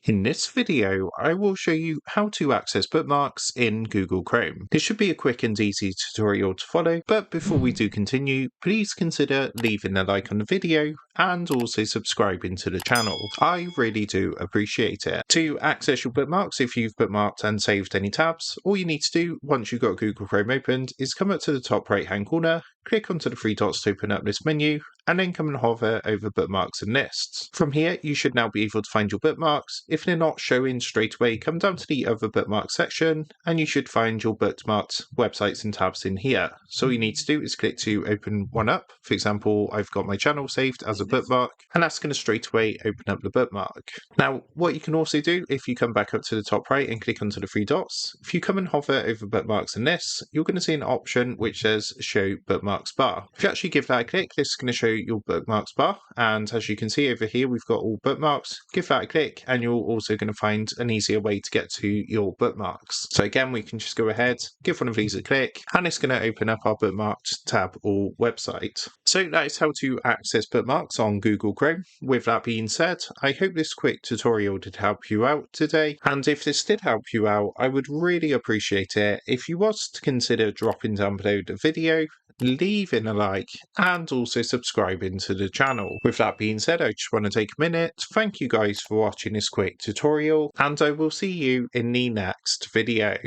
In this video, I will show you how to access bookmarks in Google Chrome. This should be a quick and easy tutorial to follow, but before we do continue, please consider leaving a like on the video and also subscribing to the channel. I really do appreciate it. To access your bookmarks, if you've bookmarked and saved any tabs, all you need to do once you've got Google Chrome opened is come up to the top right hand corner, click onto the three dots to open up this menu, and then come and hover over bookmarks and lists. From here, you should now be able to find your bookmarks. If they're not showing straight away, come down to the other bookmarks section and you should find your bookmarked websites and tabs in here. So all you need to do is click to open one up. For example, I've got my channel saved as a bookmark and that's going to straight away open up the bookmark. Now, what you can also do if you come back up to the top right and click onto the three dots, if you come and hover over bookmarks and lists, you're going to see an option which says show bookmarks bar. If you actually give that a click, this is going to show your bookmarks bar, and as you can see over here we've got all bookmarks. Give that a click and you're also going to find an easier way to get to your bookmarks. So again, we can just go ahead, give one of these a click, and it's going to open up our bookmarked tab or website. So that is how to access bookmarks on Google Chrome. With that being said, I hope this quick tutorial did help you out today, and if this did help you out, I would really appreciate it if you was to consider dropping down below the video, leaving a like, and also subscribing to the channel. With that being said, I just want to take a minute to thank you guys for watching this quick tutorial, and I will see you in the next video.